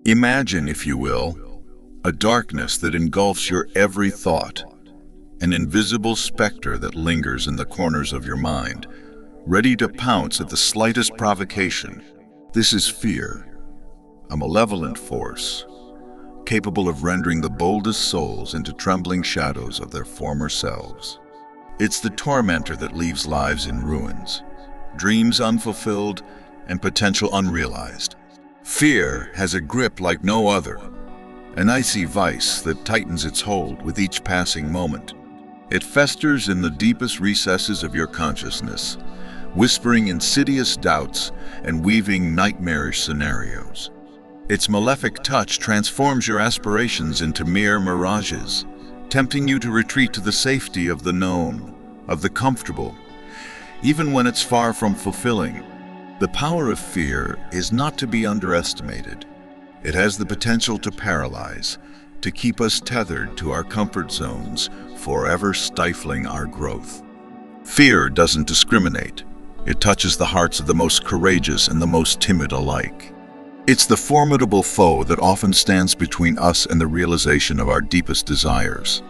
Imagine, if you will, a darkness that engulfs your every thought, an invisible specter that lingers in the corners of your mind, ready to pounce at the slightest provocation. This is fear, a malevolent force, capable of rendering the boldest souls into trembling shadows of their former selves. It's the tormentor that leaves lives in ruins, dreams unfulfilled, and potential unrealized. Fear has a grip like no other, an icy vice that tightens its hold with each passing moment. It festers in the deepest recesses of your consciousness, whispering insidious doubts and weaving nightmarish scenarios. Its malefic touch transforms your aspirations into mere mirages, tempting you to retreat to the safety of the known, of the comfortable, even when it's far from fulfilling. The power of fear is not to be underestimated. It has the potential to paralyze, to keep us tethered to our comfort zones, forever stifling our growth. Fear doesn't discriminate. It touches the hearts of the most courageous and the most timid alike. It's the formidable foe that often stands between us and the realization of our deepest desires.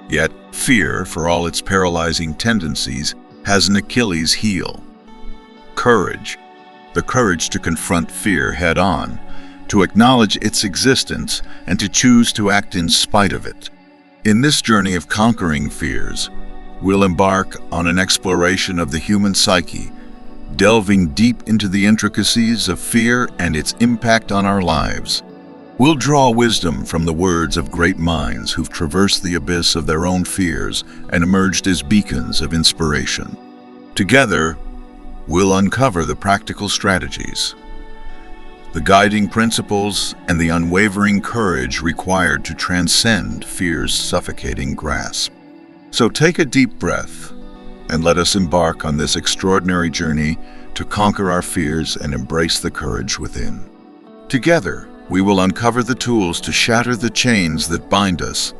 Yet, fear, for all its paralyzing tendencies, has an Achilles heel: courage. The courage to confront fear head-on, to acknowledge its existence, and to choose to act in spite of it. In this journey of conquering fears, we'll embark on an exploration of the human psyche, delving deep into the intricacies of fear and its impact on our lives. We'll draw wisdom from the words of great minds who've traversed the abyss of their own fears and emerged as beacons of inspiration. Together, we'll uncover the practical strategies, the guiding principles, and the unwavering courage required to transcend fear's suffocating grasp. So take a deep breath and let us embark on this extraordinary journey to conquer our fears and embrace the courage within. Together, we will uncover the tools to shatter the chains that bind us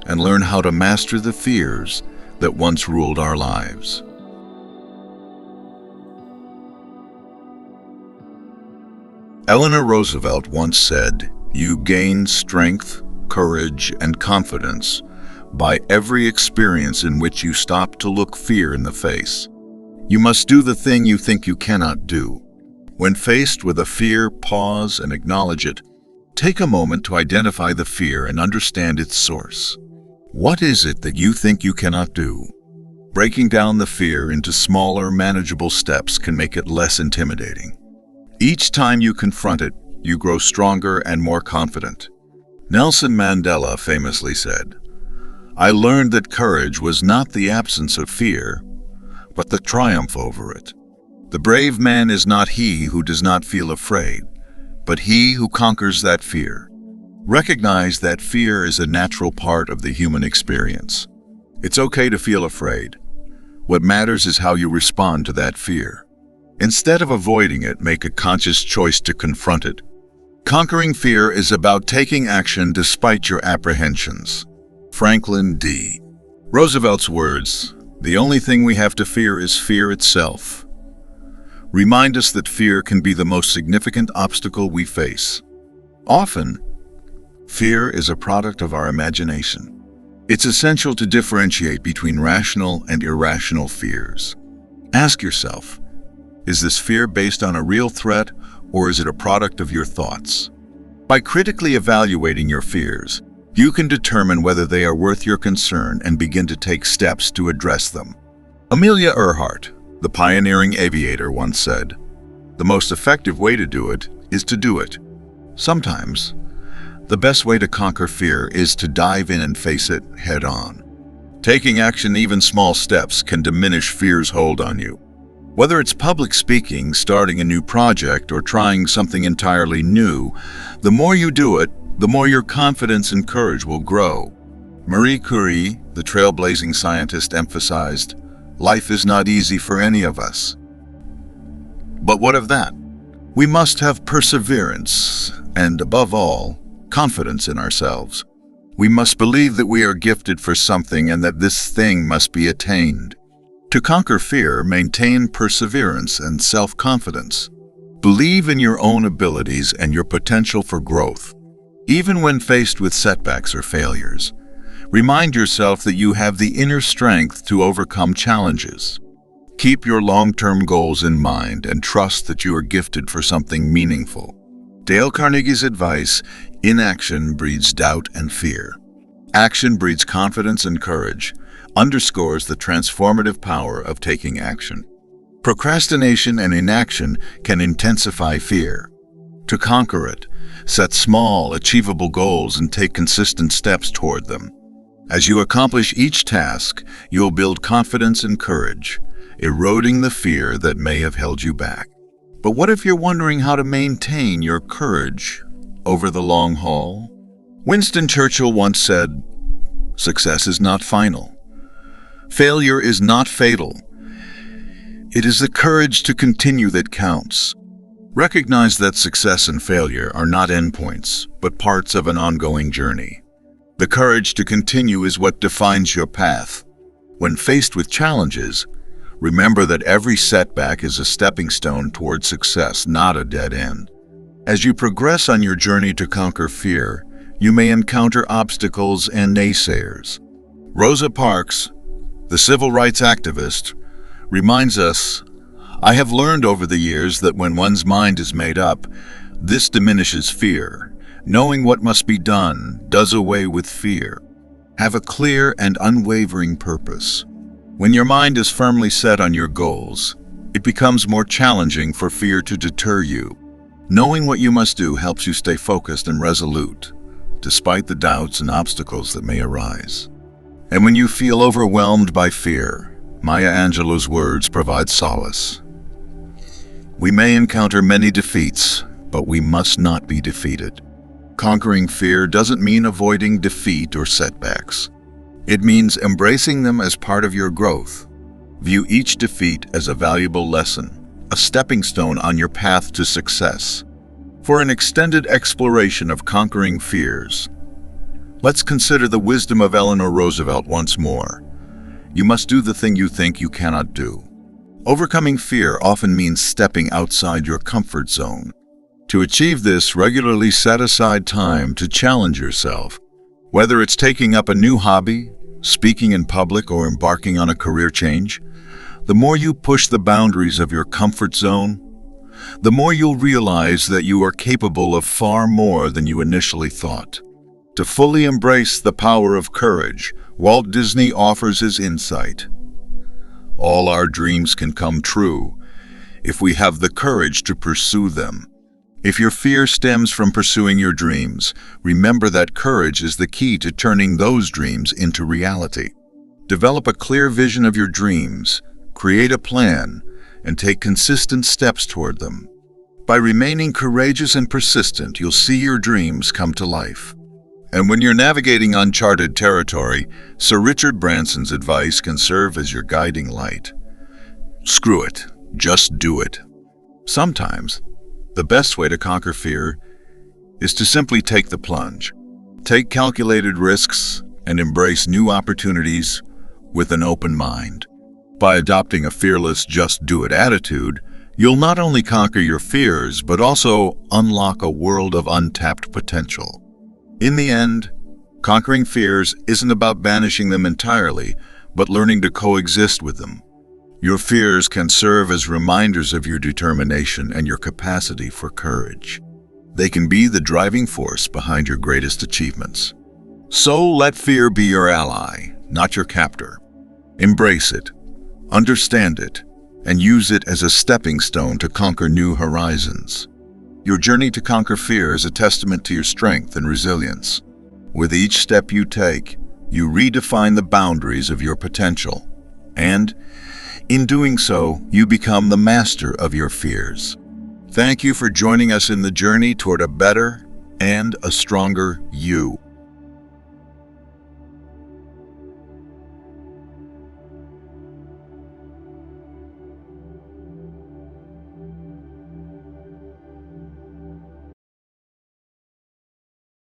and learn how to master the fears that once ruled our lives. Eleanor Roosevelt once said, "You gain strength, courage, and confidence by every experience in which you stop to look fear in the face. You must do the thing you think you cannot do. When faced with a fear, pause and acknowledge it. Take a moment to identify the fear and understand its source. What is it that you think you cannot do?" Breaking down the fear into smaller, manageable steps can make it less intimidating. Each time you confront it, you grow stronger and more confident. Nelson Mandela famously said, "I learned that courage was not the absence of fear, but the triumph over it. The brave man is not he who does not feel afraid, but he who conquers that fear." Recognize that fear is a natural part of the human experience. It's okay to feel afraid. What matters is how you respond to that fear. Instead of avoiding it, make a conscious choice to confront it. Conquering fear is about taking action despite your apprehensions. Franklin D. Roosevelt's words, "The only thing we have to fear is fear itself," remind us that fear can be the most significant obstacle we face. Often, fear is a product of our imagination. It's essential to differentiate between rational and irrational fears. Ask yourself, is this fear based on a real threat, or is it a product of your thoughts? By critically evaluating your fears, you can determine whether they are worth your concern and begin to take steps to address them. Amelia Earhart, the pioneering aviator, once said, "The most effective way to do it is to do it." Sometimes, the best way to conquer fear is to dive in and face it head-on. Taking action, even small steps, can diminish fear's hold on you. Whether it's public speaking, starting a new project, or trying something entirely new, the more you do it, the more your confidence and courage will grow. Marie Curie, the trailblazing scientist, emphasized, "Life is not easy for any of us." But what of that? We must have perseverance and, above all, confidence in ourselves. We must believe that we are gifted for something and that this thing must be attained. To conquer fear, maintain perseverance and self-confidence. Believe in your own abilities and your potential for growth. Even when faced with setbacks or failures, remind yourself that you have the inner strength to overcome challenges. Keep your long-term goals in mind and trust that you are gifted for something meaningful. Dale Carnegie's advice, inaction breeds doubt and fear. Action breeds confidence and courage, underscores the transformative power of taking action. Procrastination and inaction can intensify fear. To conquer it, set small, achievable goals and take consistent steps toward them. As you accomplish each task, you'll build confidence and courage, eroding the fear that may have held you back. But what if you're wondering how to maintain your courage over the long haul? Winston Churchill once said, "Success is not final. Failure is not fatal. It is the courage to continue that counts." Recognize that success and failure are not endpoints, but parts of an ongoing journey. The courage to continue is what defines your path. When faced with challenges, remember that every setback is a stepping stone toward success, not a dead end. As you progress on your journey to conquer fear, you may encounter obstacles and naysayers. Rosa Parks, the civil rights activist, reminds us, "I have learned over the years that when one's mind is made up, this diminishes fear. Knowing what must be done does away with fear. Have a clear and unwavering purpose." When your mind is firmly set on your goals, it becomes more challenging for fear to deter you. Knowing what you must do helps you stay focused and resolute, despite the doubts and obstacles that may arise. And when you feel overwhelmed by fear, Maya Angelou's words provide solace. "We may encounter many defeats, but we must not be defeated." Conquering fear doesn't mean avoiding defeat or setbacks. It means embracing them as part of your growth. View each defeat as a valuable lesson, a stepping stone on your path to success. For an extended exploration of conquering fears, let's consider the wisdom of Eleanor Roosevelt once more. You must do the thing you think you cannot do. Overcoming fear often means stepping outside your comfort zone. To achieve this, regularly set aside time to challenge yourself. Whether it's taking up a new hobby, speaking in public, or embarking on a career change, the more you push the boundaries of your comfort zone, the more you'll realize that you are capable of far more than you initially thought. To fully embrace the power of courage, Walt Disney offers his insight. All our dreams can come true if we have the courage to pursue them. If your fear stems from pursuing your dreams, remember that courage is the key to turning those dreams into reality. Develop a clear vision of your dreams, create a plan, and take consistent steps toward them. By remaining courageous and persistent, you'll see your dreams come to life. And when you're navigating uncharted territory, Sir Richard Branson's advice can serve as your guiding light. Screw it, just do it. Sometimes, the best way to conquer fear is to simply take the plunge. Take calculated risks and embrace new opportunities with an open mind. By adopting a fearless, just-do-it attitude, you'll not only conquer your fears, but also unlock a world of untapped potential. In the end, conquering fears isn't about banishing them entirely, but learning to coexist with them. Your fears can serve as reminders of your determination and your capacity for courage. They can be the driving force behind your greatest achievements. So let fear be your ally, not your captor. Embrace it, understand it, and use it as a stepping stone to conquer new horizons. Your journey to conquer fear is a testament to your strength and resilience. With each step you take, you redefine the boundaries of your potential. And, in doing so, you become the master of your fears. Thank you for joining us in the journey toward a better and a stronger you.